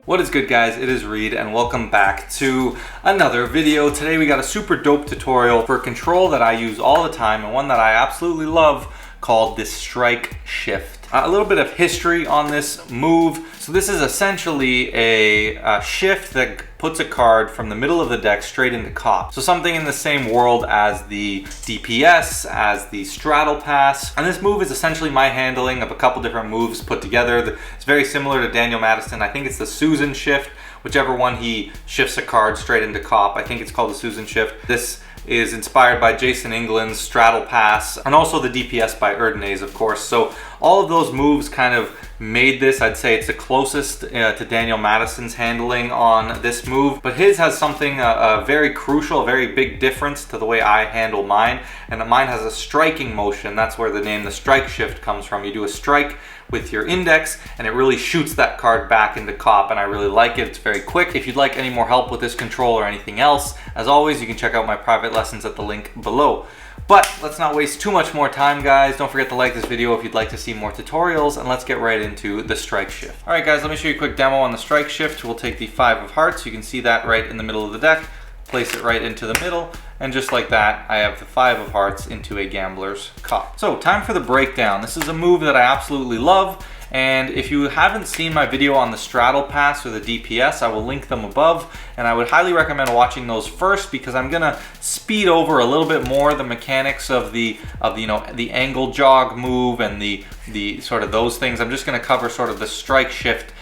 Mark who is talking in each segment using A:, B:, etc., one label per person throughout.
A: What is good, guys? It is Reed and welcome back to another video. Today we got a super dope tutorial for a control that I use all the time and one that I absolutely love called the strike shift. A little bit of history on this move. So this is essentially a shift that puts a card from the middle of the deck straight into cop. So something in the same world as the DPS, as the straddle pass. And this move is essentially my handling of a couple different moves put together. It's very similar to Daniel Madison. I think it's the Susan shift, whichever one he shifts a card straight into cop. I think it's called the Susan shift. This is inspired by Jason England's straddle pass and also the DPS by Erdnase, of course. So all of those moves kind of made this. I'd say it's the closest to Daniel Madison's handling on this move, but his has something very crucial, a very big difference to the way I handle mine, and mine has a striking motion. That's where the name the strike shift comes from. You do a strike with your index and it really shoots that card back into cop, and I really like it. It's very quick. If you'd like any more help with this control or anything else, as always, you can check out my private lessons at the link below. But let's not waste too much more time, guys. Don't forget to like this video if you'd like to see more tutorials, and let's get right into the strike shift. All right, guys, let me show you a quick demo on the strike shift. We'll take the 5 of hearts. You can see that right in the middle of the deck. Place it right into the middle, and just like that, I have the 5 of hearts into a gambler's cop. So time for the breakdown. This is a move that I absolutely love, and if you haven't seen my video on the straddle pass or the DPS, I will link them above, and I would highly recommend watching those first because I'm gonna speed over a little bit more the mechanics of the angle jog move and the sort of those things. I'm just gonna cover sort of the strike shift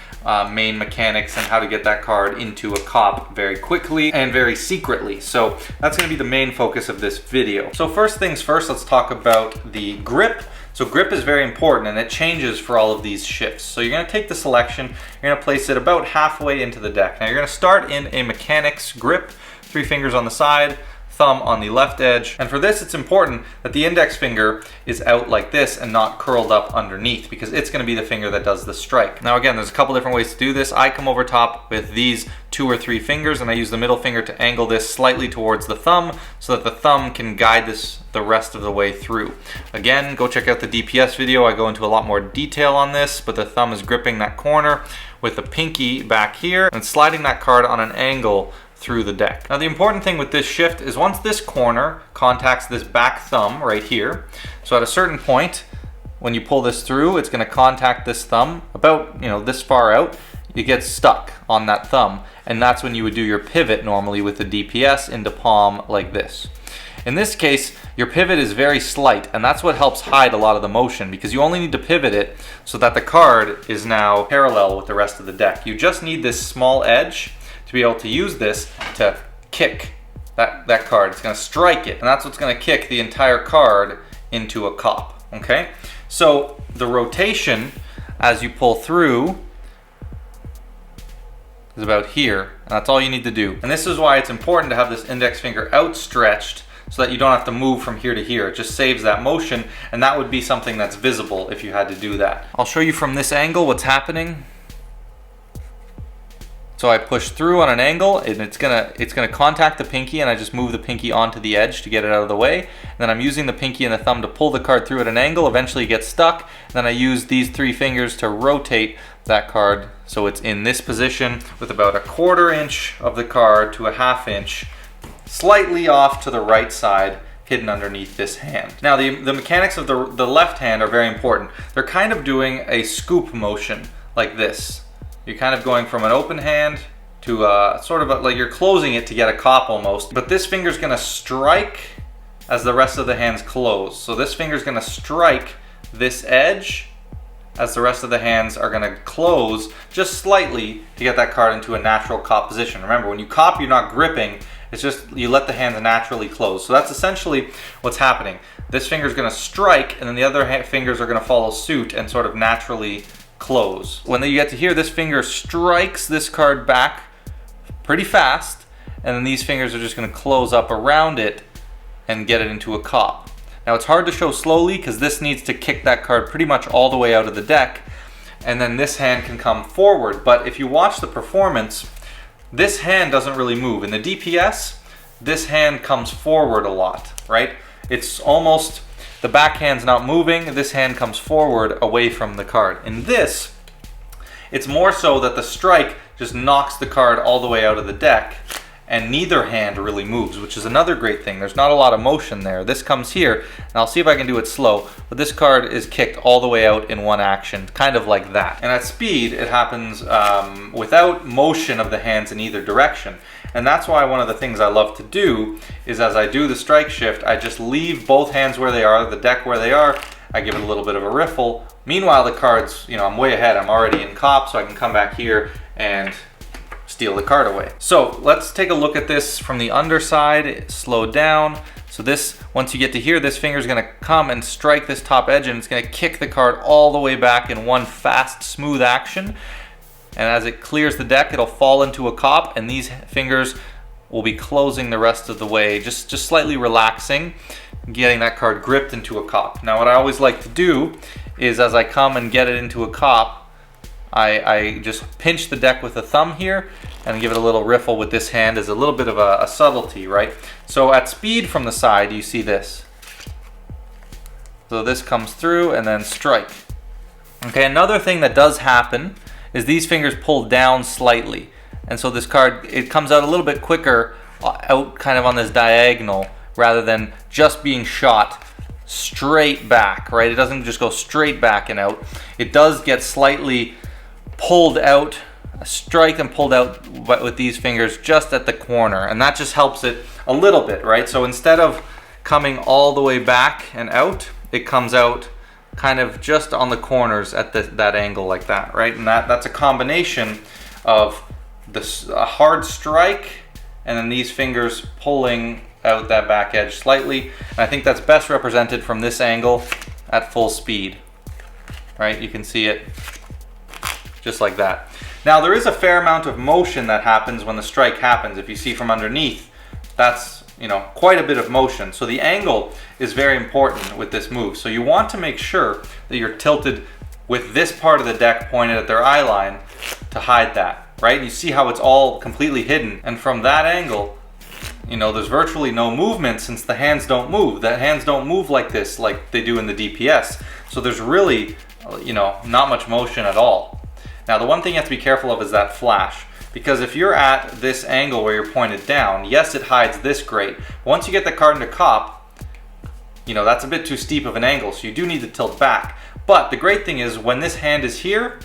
A: main mechanics and how to get that card into a cop very quickly and very secretly. So that's going to be the main focus of this video. So first things first, let's talk about the grip. So grip is very important and it changes for all of these shifts. So you're going to take the selection, you're going to place it about halfway into the deck. Now you're going to start in a mechanics grip, 3 fingers on the side, thumb on the left edge. And for this, it's important that the index finger is out like this and not curled up underneath, because it's going to be the finger that does the strike. Now again, there's a couple different ways to do this. I come over top with these 2 or 3 fingers and I use the middle finger to angle this slightly towards the thumb so that the thumb can guide this the rest of the way through. Again, go check out the DPS video. I go into a lot more detail on this, but the thumb is gripping that corner with the pinky back here and sliding that card on an angle through the deck. Now the important thing with this shift is once this corner contacts this back thumb right here, so at a certain point when you pull this through, it's going to contact this thumb about this far out. You get stuck on that thumb, and that's when you would do your pivot normally with the DPS into palm like this. In this case, your pivot is very slight, and that's what helps hide a lot of the motion, because you only need to pivot it so that the card is now parallel with the rest of the deck. You just need this small edge to be able to use this to kick that card. It's going to strike it, and that's what's going to kick the entire card into a cop. Okay, so the rotation as you pull through is about here, and that's all you need to do. And this is why it's important to have this index finger outstretched so that you don't have to move from here to here. It just saves that motion, and that would be something that's visible if you had to do that. I'll show you from this angle what's happening. So I push through on an angle, and it's gonna contact the pinky, and I just move the pinky onto the edge to get it out of the way. And then I'm using the pinky and the thumb to pull the card through at an angle, eventually it gets stuck. And then I use these 3 fingers to rotate that card so it's in this position with about a 1/4 inch of the card to a 1/2 inch, slightly off to the right side, hidden underneath this hand. Now the mechanics of the left hand are very important. They're kind of doing a scoop motion like this. You're kind of going from an open hand to sort of like you're closing it to get a cop almost. But this finger's gonna strike as the rest of the hands close. So this finger's gonna strike this edge as the rest of the hands are gonna close just slightly to get that card into a natural cop position. Remember, when you cop, you're not gripping. It's just you let the hands naturally close. So that's essentially what's happening. This finger's gonna strike, and then the other fingers are gonna follow suit and sort of naturally close. When you get to here, this finger strikes this card back pretty fast, and then these fingers are just going to close up around it and get it into a cop. Now it's hard to show slowly because this needs to kick that card pretty much all the way out of the deck, and then this hand can come forward. But if you watch the performance, this hand doesn't really move. In the DPS, this hand comes forward a lot, right? It's almost the backhand's not moving, this hand comes forward away from the card. In this, it's more so that the strike just knocks the card all the way out of the deck, and neither hand really moves, which is another great thing. There's not a lot of motion there. This comes here, and I'll see if I can do it slow, but this card is kicked all the way out in one action, kind of like that. And at speed, it happens without motion of the hands in either direction. And that's why one of the things I love to do is, as I do the strike shift, I just leave both hands where they are, the deck where they are. I give it a little bit of a riffle. Meanwhile, the cards, you know, I'm way ahead. I'm already in cop, so I can come back here and steal the card away. So let's take a look at this from the underside, slowed down. So this, once you get to here, this finger is gonna come and strike this top edge, and it's gonna kick the card all the way back in one fast, smooth action. And as it clears the deck, it'll fall into a cop, and these fingers will be closing the rest of the way, just slightly relaxing, getting that card gripped into a cop. Now what I always like to do is, as I come and get it into a cop, I just pinch the deck with the thumb here and give it a little riffle with this hand as a little bit of a subtlety, right? So at speed from the side, you see this. So this comes through and then strike. Okay, another thing that does happen is these fingers pull down slightly. And so this card, it comes out a little bit quicker, out kind of on this diagonal, rather than just being shot straight back, right? It doesn't just go straight back and out. It does get slightly pulled out, strike and pulled out with these fingers just at the corner, and that just helps it a little bit, right? So instead of coming all the way back and out, it comes out kind of just on the corners at that angle like that, right? And that's a combination of a hard strike and then these fingers pulling out that back edge slightly. And I think that's best represented from this angle at full speed, right? You can see it just like that. Now there is a fair amount of motion that happens when the strike happens. If you see from underneath, that's, you know, quite a bit of motion. So the angle is very important with this move. So you want to make sure that you're tilted with this part of the deck pointed at their eye line to hide that, right? You see how it's all completely hidden. And from that angle, you know, there's virtually no movement since the hands don't move. The hands don't move like this, like they do in the DPS. So there's really, you know, not much motion at all. Now the one thing you have to be careful of is that flash. Because if you're at this angle where you're pointed down, yes, it hides this great. But once you get the card into cop, you know, that's a bit too steep of an angle, so you do need to tilt back. But the great thing is when this hand is here,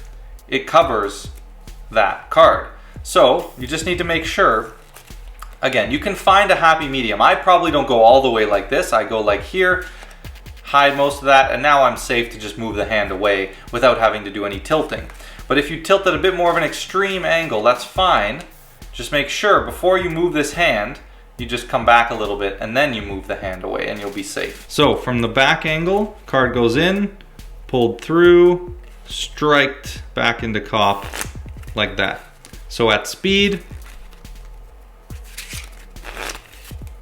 A: it covers that card. So you just need to make sure, again, you can find a happy medium. I probably don't go all the way like this. I go like here, hide most of that, and now I'm safe to just move the hand away without having to do any tilting. But if you tilt at a bit more of an extreme angle, that's fine. Just make sure before you move this hand, you just come back a little bit and then you move the hand away and you'll be safe. So from the back angle, card goes in, pulled through, striked back into cop like that. So at speed,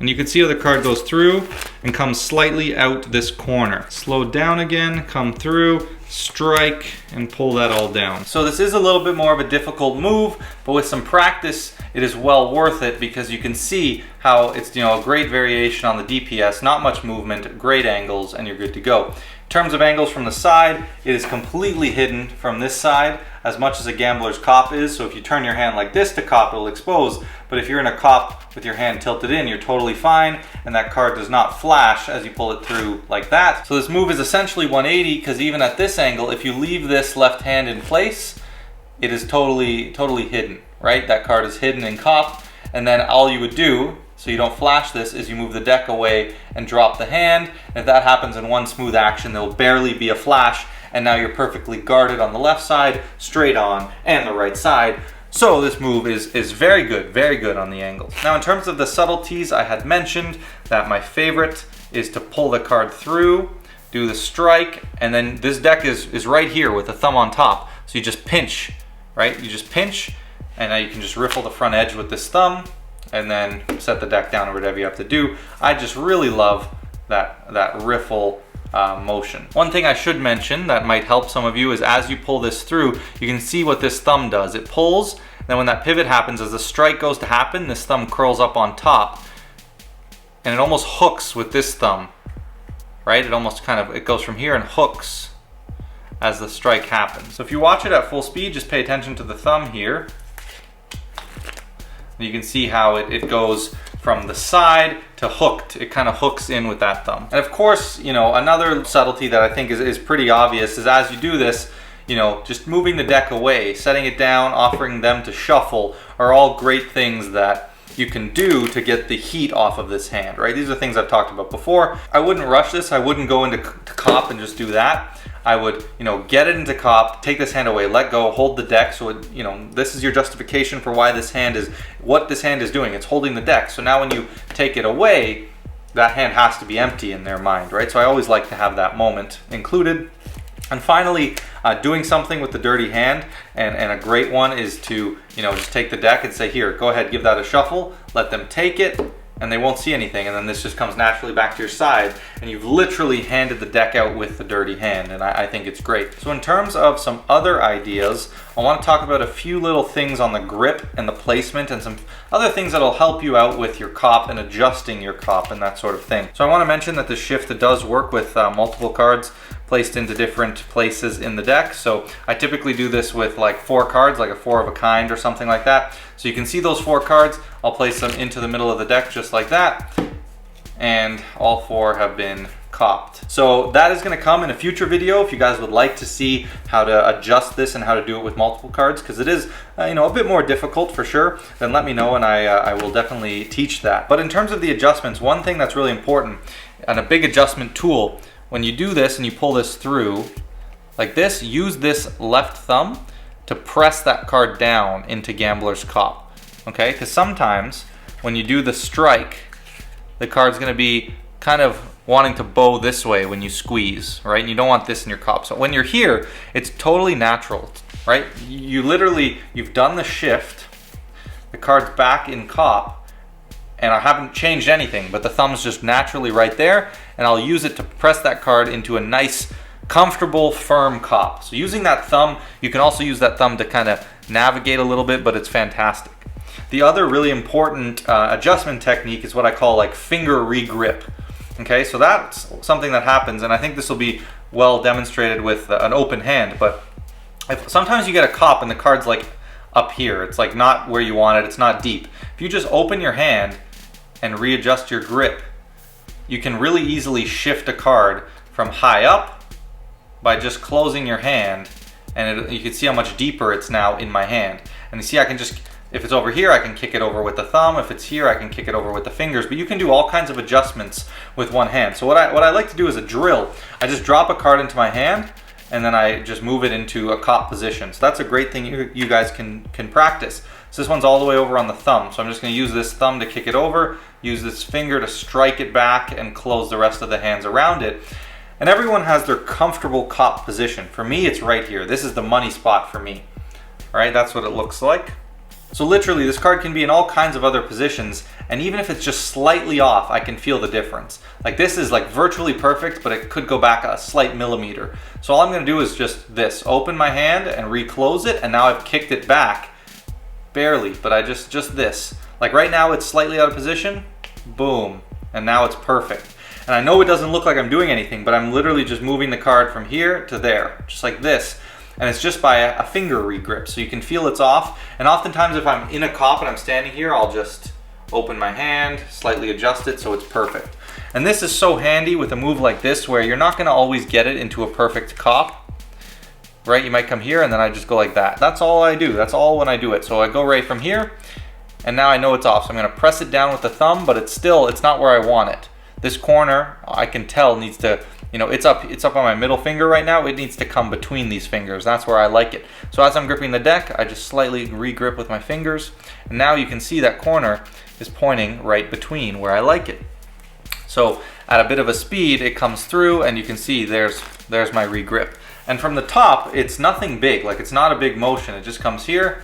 A: and you can see how the card goes through and comes slightly out this corner. Slow down again, come through, strike, and pull that all down. So this is a little bit more of a difficult move, but with some practice, it is well worth it because you can see how it's, you know, a great variation on the DPS, not much movement, great angles, and you're good to go. In terms of angles from the side, it is completely hidden from this side as much as a gambler's cop is. So if you turn your hand like this to cop, it'll expose. But if you're in a cop with your hand tilted in, you're totally fine, and that card does not flash as you pull it through like that. So this move is essentially 180 because even at this angle, if you leave this left hand in place, it is totally hidden, right? That card is hidden in cop, and then all you would do, so you don't flash this, is you move the deck away and drop the hand. And if that happens in one smooth action, there will barely be a flash, and now you're perfectly guarded on the left side, straight on, and the right side. So this move is very good on the angles. Now in terms of the subtleties, I had mentioned that my favorite is to pull the card through, do the strike, and then this deck is right here with the thumb on top. So you just pinch, right? You just pinch, and now you can just riffle the front edge with this thumb, and then set the deck down or whatever you have to do. I just really love that riffle motion. One thing I should mention that might help some of you is as you pull this through, you can see what this thumb does. It pulls, then when that pivot happens, as the strike goes to happen, this thumb curls up on top, and it almost hooks with this thumb, right? It almost it goes from here and hooks as the strike happens. So if you watch it at full speed, just pay attention to the thumb here. And you can see how it goes from the side to hooked. It kind of hooks in with that thumb. And of course, you know, another subtlety that I think is pretty obvious is as you do this, you know, just moving the deck away, setting it down, offering them to shuffle are all great things that you can do to get the heat off of this hand, right? These are things I've talked about before. I wouldn't rush this. I wouldn't go into cop and just do that. I would, you know, get it into cop, take this hand away, let go, hold the deck. So, you know, this is your justification for why this hand is, what this hand is doing. It's holding the deck. So now when you take it away, that hand has to be empty in their mind, right? So I always like to have that moment included. And finally, doing something with the dirty hand, and a great one is to, you know, just take the deck and say, here, go ahead, give that a shuffle, let them take it, and they won't see anything, and then this just comes naturally back to your side, and you've literally handed the deck out with the dirty hand, and I think it's great. So in terms of some other ideas, I want to talk about a few little things on the grip and the placement, and some other things that'll help you out with your cop and adjusting your cop and that sort of thing. So I want to mention that the shift does work with multiple cards placed into different places in the deck. So I typically do this with like 4 cards, like a 4 of a kind or something like that. So you can see those 4 cards. I'll place them into the middle of the deck just like that. And all 4 have been copped. So that is going to come in a future video if you guys would like to see how to adjust this and how to do it with multiple cards, because it is you know, a bit more difficult for sure. Then let me know and I will definitely teach that. But in terms of the adjustments, one thing that's really important and a big adjustment tool, when you do this and you pull this through like this, use this left thumb to press that card down into Gambler's Cop, okay? Because sometimes when you do the strike, the card's going to be kind of wanting to bow this way when you squeeze, right? And you don't want this in your cop. So when you're here, it's totally natural, right? You've done the shift, the card's back in cop, and I haven't changed anything, but the thumb's just naturally right there, and I'll use it to press that card into a nice, comfortable, firm cop. So using that thumb, you can also use that thumb to kind of navigate a little bit, but it's fantastic. The other really important adjustment technique is what I call like finger regrip. Okay, so that's something that happens, and I think this will be well demonstrated with an open hand, but sometimes you get a cop and the card's like up here. It's like not where you want it, it's not deep. If you just open your hand and readjust your grip, you can really easily shift a card from high up by just closing your hand, and you can see how much deeper it's now in my hand. And you see I can just, if it's over here, I can kick it over with the thumb. If it's here, I can kick it over with the fingers. But you can do all kinds of adjustments with one hand. So what I like to do is a drill. I just drop a card into my hand, and then I just move it into a cop position. So that's a great thing you guys can practice. So this one's all the way over on the thumb. So I'm just going to use this thumb to kick it over, use this finger to strike it back, and close the rest of the hands around it. And everyone has their comfortable cop position. For me, it's right here. This is the money spot for me. All right, that's what it looks like. So literally, this card can be in all kinds of other positions, and even if it's just slightly off, I can feel the difference. Like this is like virtually perfect, but it could go back a slight millimeter. So all I'm gonna do is just this, open my hand and reclose it, and now I've kicked it back. Barely, but I just this. Like right now it's slightly out of position, boom, and now it's perfect. And I know it doesn't look like I'm doing anything, but I'm literally just moving the card from here to there, just like this. And it's just by a finger regrip, so you can feel it's off. And oftentimes if I'm in a cop and I'm standing here, I'll just open my hand, slightly adjust it so it's perfect. And this is so handy with a move like this where you're not gonna always get it into a perfect cop, right? You might come here and then I just go like that. That's all I do, that's all when I do it. So I go right from here, and now I know it's off. So I'm gonna press it down with the thumb, but it's not where I want it. This corner, I can tell, needs to, you know, it's up on my middle finger right now. It needs to come between these fingers. That's where I like it. So as I'm gripping the deck, I just slightly re-grip with my fingers. And now you can see that corner is pointing right between where I like it. So at a bit of a speed, it comes through, and you can see there's my re-grip. And from the top, it's nothing big. Like it's not a big motion. It just comes here,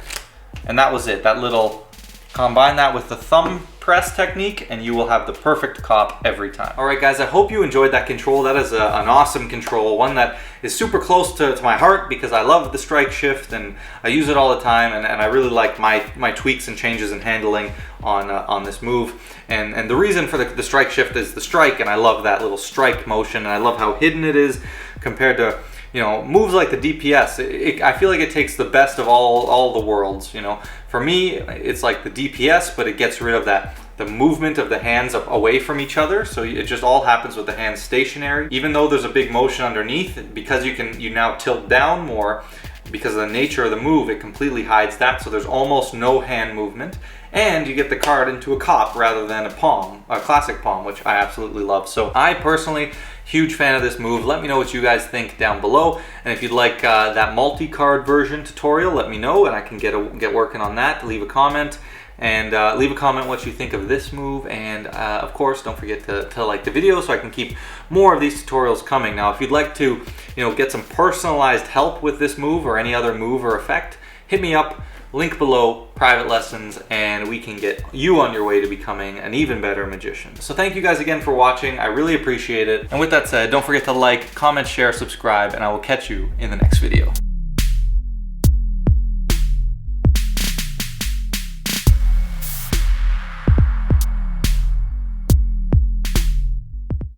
A: and that was it. That little, combine that with the thumb press technique, and you will have the perfect cop every time. All right, guys, I hope you enjoyed that control. That is an awesome control, one that is super close to my heart because I love the strike shift and I use it all the time, and I really like my tweaks and changes in handling on this move. And the reason for the strike shift is the strike, and I love that little strike motion, and I love how hidden it is compared to, you know, moves like the DPS. I feel like it takes the best of all the worlds, you know. For me, it's like the DPS, but it gets rid of the movement of the hands away from each other, so it just all happens with the hands stationary. Even though there's a big motion underneath, because you now tilt down more, because of the nature of the move, it completely hides that, so there's almost no hand movement, and you get the card into a cop rather than a palm, a classic palm, which I absolutely love. So I personally, huge fan of this move. Let me know what you guys think down below, and if you'd like that multi-card version tutorial, let me know, and I can get working on that. Leave a comment. And leave a comment what you think of this move, and of course don't forget to like the video so I can keep more of these tutorials coming. Now if you'd like to get some personalized help with this move or any other move or effect, hit me up, link below, private lessons, and we can get you on your way to becoming an even better magician. So thank you guys again for watching, I really appreciate it. And with that said, don't forget to like, comment, share, subscribe, and I will catch you in the next video.